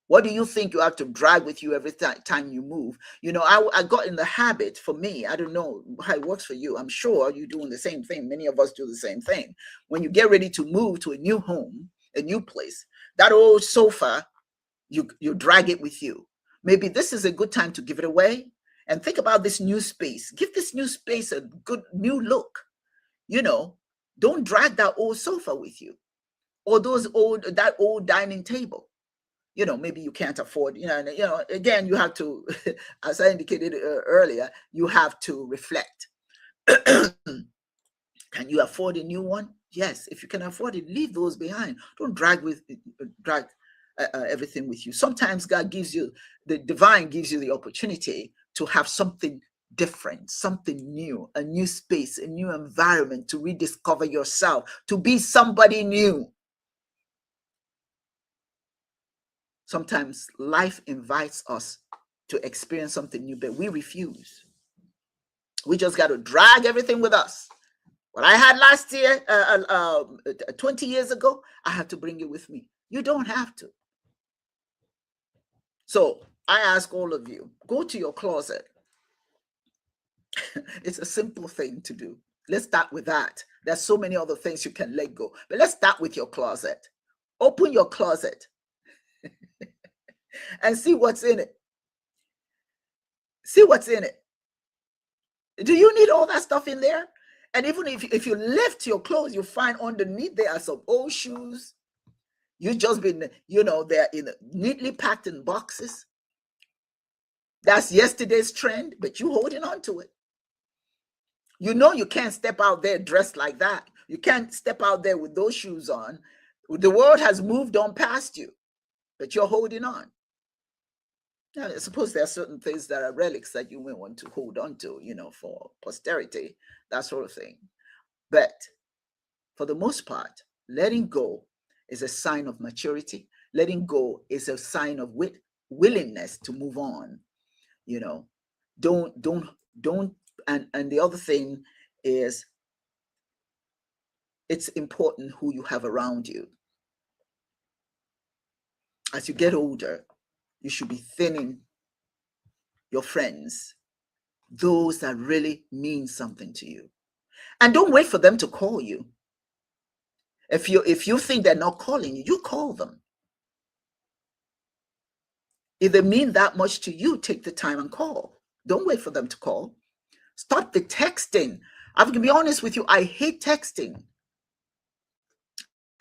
What do you think you have to drag with you every time you move? I got in the habit, for me, I don't know how it works for you. I'm sure you're doing the same thing. Many of us do the same thing. When you get ready to move to a new home, a new place, that old sofa, you drag it with you. Maybe this is a good time to give it away and think about this new space. Give this new space a good new look. Don't drag that old sofa with you, or that old dining table. Maybe you can't afford, again, you have to, as I indicated earlier, you have to reflect. Can you afford a new one? Yes. If you can afford it, leave those behind. Don't drag everything with you. Sometimes the divine gives you the opportunity to have something different, something new, a new space, a new environment, to rediscover yourself, to be somebody new. Sometimes life invites us to experience something new, but we refuse. We just got to drag everything with us. What I had last year, 20 years ago, I have to bring it with me. You don't have to. So I ask all of you, go to your closet. It's a simple thing to do. Let's start with that. There's so many other things you can let go, but let's start with your closet. Open your closet and see what's in it. See what's in it. Do you need all that stuff in there? And even if you lift your clothes, you find underneath there are some old shoes. You've just been, they're neatly packed in boxes. That's yesterday's trend, but you holding on to it. You can't step out there dressed like that. You can't step out there with those shoes on. The world has moved on past you, but you're holding on. Now, I suppose there are certain things that are relics that you may want to hold on to, for posterity, that sort of thing. But for the most part, letting go is a sign of maturity. Letting go is a sign of willingness to move on. Don't. And the other thing is, it's important who you have around you. As you get older, you should be thinning your friends, those that really mean something to you. And don't wait for them to call you. If you think they're not calling you, you call them. If they mean that much to you, take the time and call. Don't wait for them to call. Stop the texting. I'm going to be honest with you, I hate texting.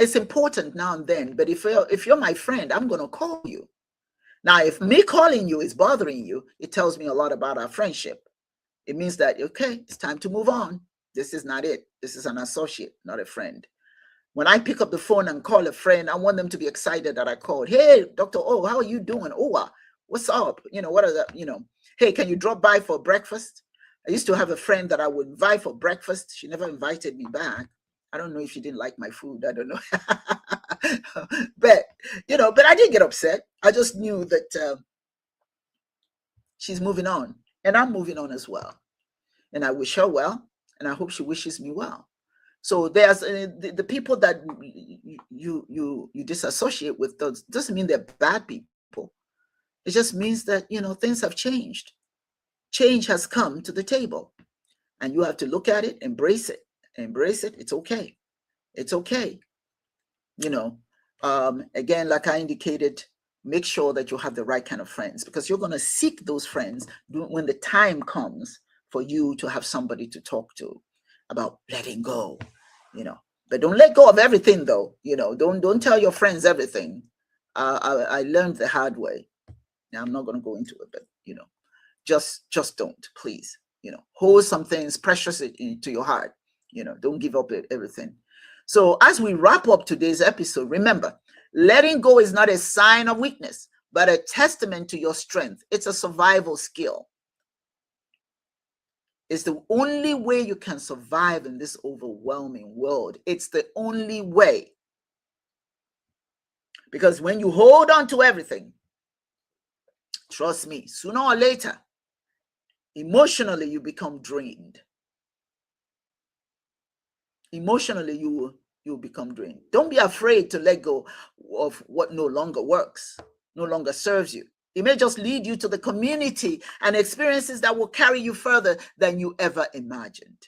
It's important now and then, but if you're my friend, I'm going to call you. Now, if me calling you is bothering you, it tells me a lot about our friendship. It means that, okay, it's time to move on. This is not it. This is an associate, not a friend. When I pick up the phone and call a friend, I want them to be excited that I called. Hey, Dr. O, how are you doing? Oh, what's up? What are the, hey, can you drop by for breakfast? I used to have a friend that I would invite for breakfast. She never invited me back. I don't know if she didn't like my food. I don't know. but I didn't get upset. I just knew that she's moving on, and I'm moving on as well. And I wish her well, and I hope she wishes me well. So there's the people that you disassociate with. Doesn't mean they're bad people. It just means that things have changed. Change has come to the table, and you have to look at it, embrace it. It's okay. It's okay. Again, like I indicated, make sure that you have the right kind of friends, because you're going to seek those friends when the time comes for you to have somebody to talk to about letting go. But don't let go of everything, though. Don't tell your friends everything. I learned the hard way. Now, I'm not going to go into it, but just don't, please. Hold some things precious into your heart. Don't give up everything. So as we wrap up today's episode, remember, letting go is not a sign of weakness, but a testament to your strength. It's a survival skill. It's the only way you can survive in this overwhelming world. It's the only way. Because when you hold on to everything, trust me, sooner or later, emotionally, you become drained. Emotionally, you become drained. Don't be afraid to let go of what no longer works, no longer serves you. It may just lead you to the community and experiences that will carry you further than you ever imagined.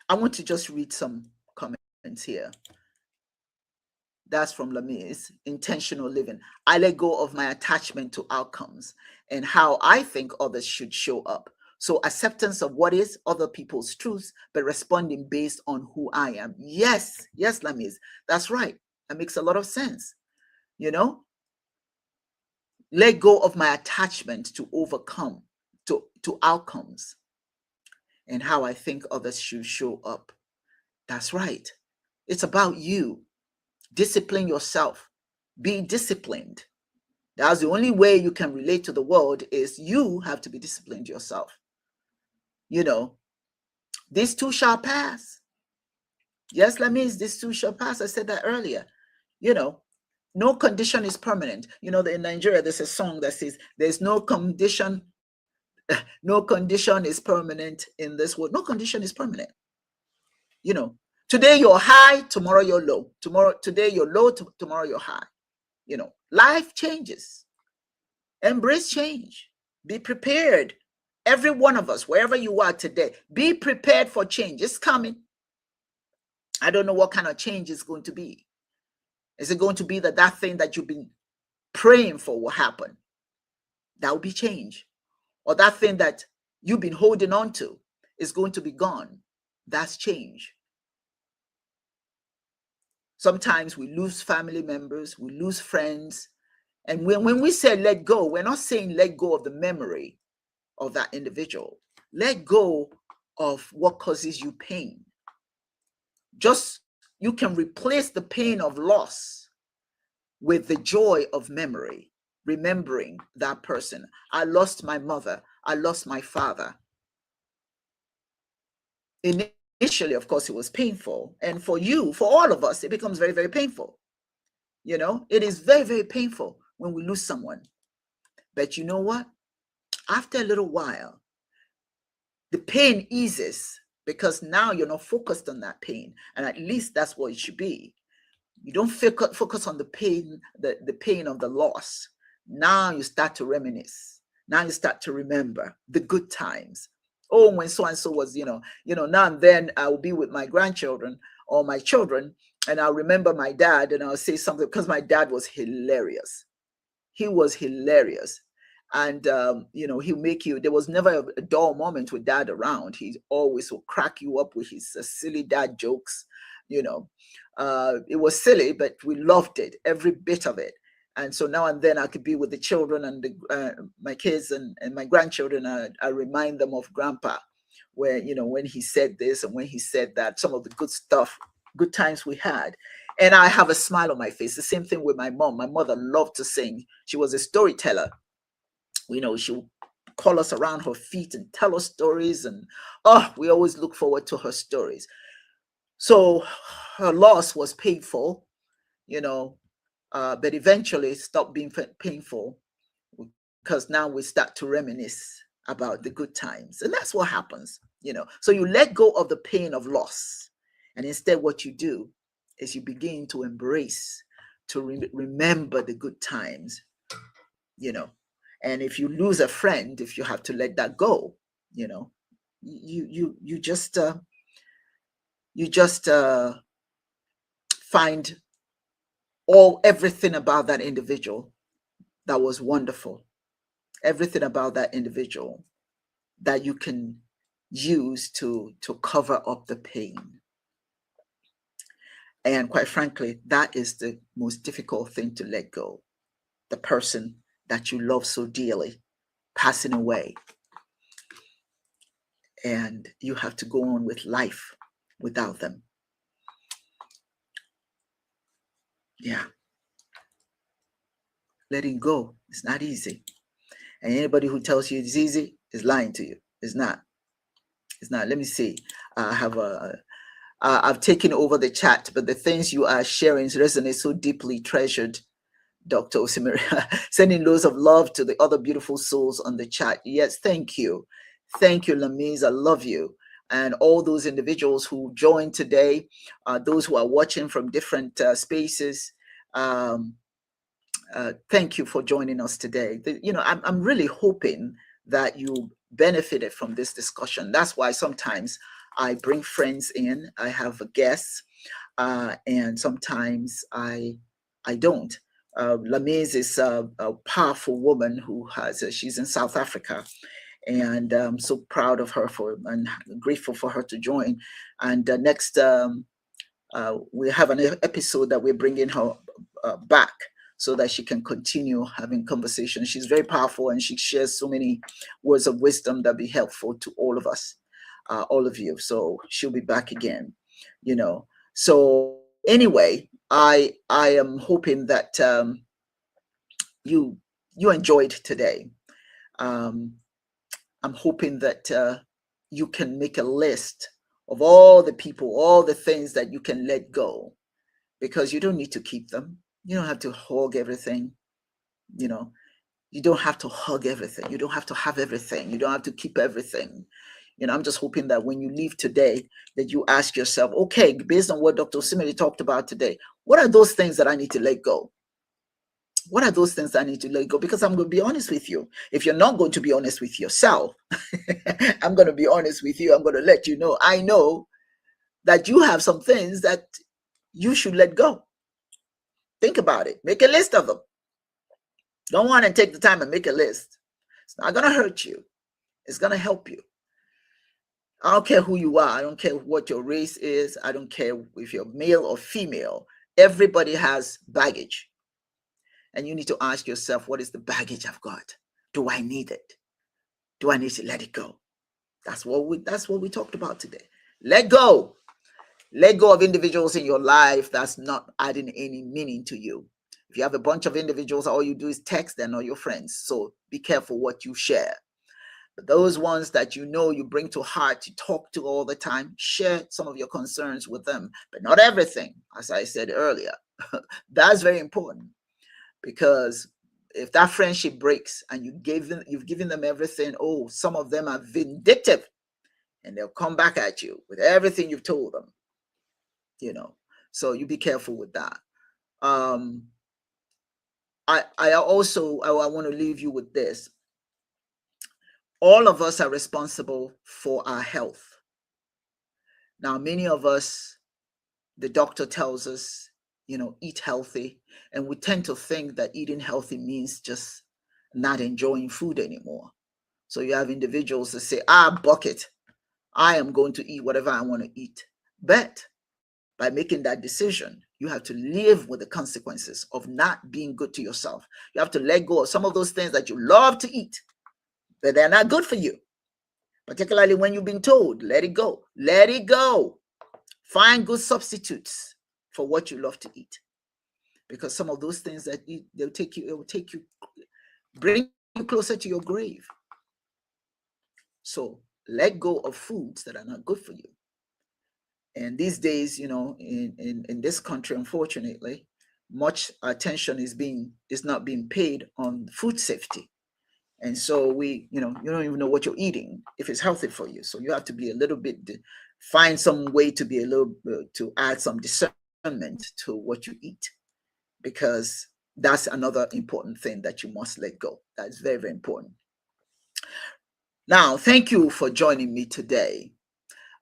I want to just read some comments here. That's from Lamiz. Intentional living. I let go of my attachment to outcomes and how I think others should show up. So acceptance of what is other people's truths, but responding based on who I am. Yes, Lamiz, that's right. That makes a lot of sense. Let go of my attachment to overcome, to outcomes, and how I think others should show up. That's right. It's about you. Discipline yourself. Be disciplined. That's the only way you can relate to the world, is you have to be disciplined yourself. This too shall pass. Yes, that means this too shall pass. I said that earlier. No condition is permanent. In Nigeria, there's a song that says, there's no condition is permanent in this world. No condition is permanent. Today you're high, tomorrow you're low. Today you're low, tomorrow you're high. Life changes. Embrace change. Be prepared. Every one of us, wherever you are today, be prepared for change. It's coming. I don't know what kind of change it's going to be. Is it going to be that thing that you've been praying for will happen? That will be change. Or that thing that you've been holding on to is going to be gone. That's change. Sometimes we lose family members, we lose friends. And when we say let go, we're not saying let go of the memory of that individual. Let go of what causes you pain. Just you can replace the pain of loss with the joy of memory, remembering that person. I lost my mother. I lost my father. Initially, of course, it was painful. And for you, for all of us, it becomes very, very painful. It is very, very painful when we lose someone. But you know what? After a little while, the pain eases because now you're not focused on that pain. And at least that's what it should be. You don't focus on the pain, the pain of the loss. Now you start to reminisce. Now you start to remember the good times. Oh, when so and so was, now and then I will be with my grandchildren or my children, and I'll remember my dad, and I'll say something because my dad was hilarious. He was hilarious. And he'll make you, there was never a dull moment with dad around. He always will crack you up with his silly dad jokes. It was silly, but we loved it, every bit of it. And so now and then I could be with the children and my kids and my grandchildren. I remind them of grandpa, where, when he said this and when he said that, some of the good stuff, good times we had. And I have a smile on my face. The same thing with my mom. My mother loved to sing. She was a storyteller. She'll call us around her feet and tell us stories. And we always look forward to her stories. So her loss was painful, but eventually it stopped being painful because now we start to reminisce about the good times. And that's what happens, So you let go of the pain of loss. And instead what you do is you begin to embrace, to remember the good times, And if you lose a friend, if you have to let that go, you just find everything about that individual that was wonderful, everything about that individual that you can use to cover up the pain. And quite frankly, that is the most difficult thing to let go. The person that you love so dearly passing away. And you have to go on with life without them. Yeah. Letting go is not easy. And anybody who tells you it's easy is lying to you. It's not. It's not. Let me see. I've taken over the chat, but the things you are sharing resonate so deeply. Treasured Dr. Osimiri. Sending loads of love to the other beautiful souls on the chat. Yes, thank you. Thank you, Lamiz. I love you. And all those individuals who joined today, those who are watching from different spaces, thank you for joining us today. I'm really hoping that you benefited from this discussion. That's why sometimes I bring friends in. I have guests, and sometimes I don't. Lamiz is a powerful woman who she's in South Africa, and I'm so proud of her and grateful for her to join. And next, we have an episode that we're bringing her back so that she can continue having conversations. She's very powerful and she shares so many words of wisdom that be helpful to all of us, all of you. So she'll be back again, So anyway, I am hoping that you enjoyed today. I'm hoping that you can make a list of all the people, all the things that you can let go, because you don't need to keep them. You don't have to hug everything. You don't have to hug everything. You don't have to have everything. You don't have to keep everything. I'm just hoping that when you leave today, that you ask yourself, okay, based on what Dr. Osimiri talked about today, what are those things that I need to let go? What are those things that I need to let go? Because I'm going to be honest with you. If you're not going to be honest with yourself, I'm going to be honest with you. I'm going to let you know. I know that you have some things that you should let go. Think about it. Make a list of them. Don't want to take the time and make a list. It's not going to hurt you. It's going to help you. I don't care who you are. I don't care what your race is. I don't care if you're male or female. Everybody has baggage. And you need to ask yourself, what is the baggage I've got? Do I need it? Do I need to let it go? That's what we talked about today. Let go. Let go of individuals in your life that's not adding any meaning to you. If you have a bunch of individuals, all you do is text them or your friends. So be careful what you share. But those ones that you know you bring to heart, you talk to all the time, share some of your concerns with them, but not everything, as I said earlier. That's very important, because if that friendship breaks and you've given them everything, oh, some of them are vindictive and they'll come back at you with everything you've told them. So you be careful with that. I want to leave you with this. All of us are responsible for our health. Now, many of us, the doctor tells us, eat healthy, and we tend to think that eating healthy means just not enjoying food anymore. So you have individuals that say, bucket, I am going to eat whatever I want to eat. But by making that decision, you have to live with the consequences of not being good to yourself. You have to let go of some of those things that you love to eat, but they're not good for you. Particularly when you've been told, let it go. Let it go. Find good substitutes for what you love to eat. Because some of those things that it will take you, bring you closer to your grave. So let go of foods that are not good for you. And these days, in this country, unfortunately, much attention is not being paid on food safety. And so you don't even know what you're eating, if it's healthy for you. So you have to be a little bit, find some way to be to add some discernment to what you eat, because that's another important thing that you must let go. That's very, very important. Now, thank you for joining me today.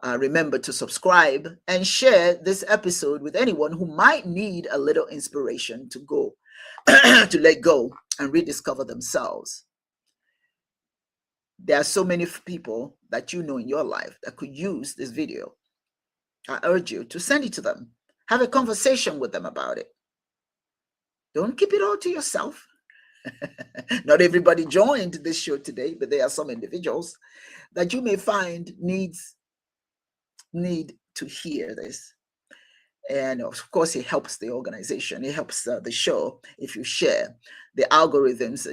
Remember to subscribe and share this episode with anyone who might need a little inspiration to go, to let go and rediscover themselves. There are so many people that you know in your life that could use this video. I urge you to send it to them. Have a conversation with them about it. Don't keep it all to yourself. Not everybody joined this show today, but there are some individuals that you may find need to hear this. And of course, it helps the organization. It helps the show if you share. The algorithms,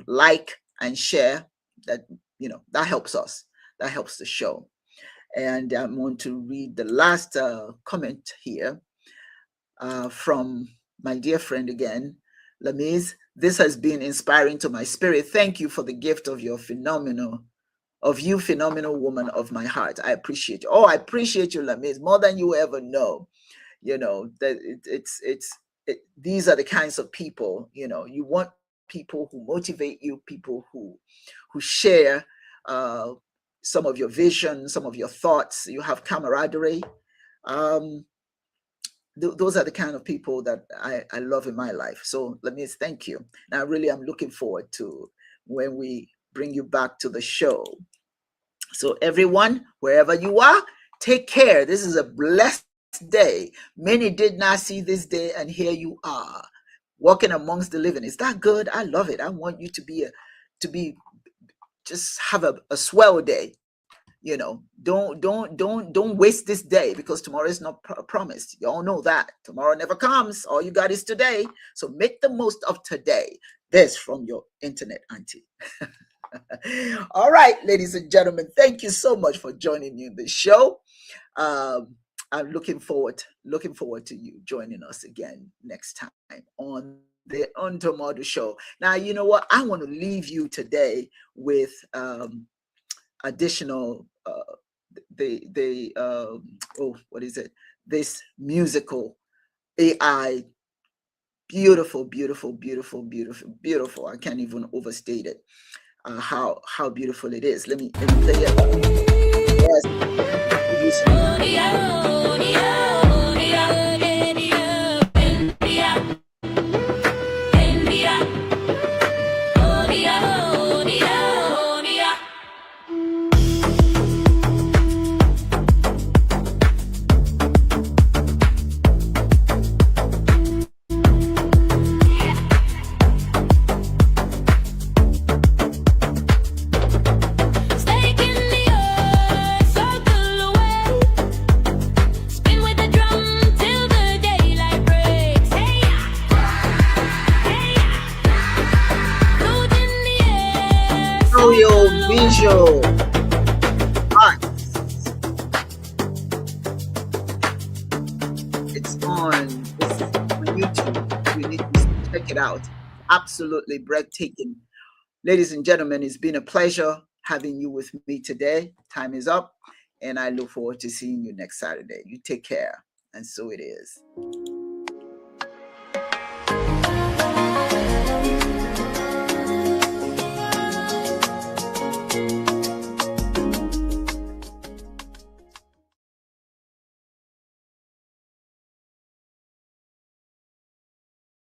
like and share, that helps us. That helps the show. And I want to read the last comment here from my dear friend again, Lamise. This has been inspiring to my spirit. Thank you for the gift of your phenomenal woman of my heart. I appreciate you. Oh, I appreciate you, Lamise, more than you ever know. That these are the kinds of people, you want people who motivate you, people who share some of your vision, some of your thoughts. You have camaraderie. Those are the kind of people that I love in my life. So let me thank you. Now, really, I'm looking forward to when we bring you back to the show. So everyone, wherever you are, take care. This is a blessed day. Many did not see this day, and here you are, walking amongst the living. Is that good? I love it. I want you to just have a swell day. Don't waste this day, because tomorrow is not promised. You all know that tomorrow never comes. All you got is today. So make the most of today. This from your internet auntie. All right, ladies and gentlemen, thank you so much for joining me in the show. I'm looking forward to you joining us again next time on the Untomado Show. Now, you know what? I want to leave you today with additional this musical AI, beautiful. I can't even overstate it, how beautiful it is. Let me play it. Yes. audio visual art. It's on YouTube. You need to check it out. Absolutely breathtaking. Ladies and gentlemen, it's been a pleasure having you with me today. Time is up, and I look forward to seeing you next Saturday. You take care, and so it is.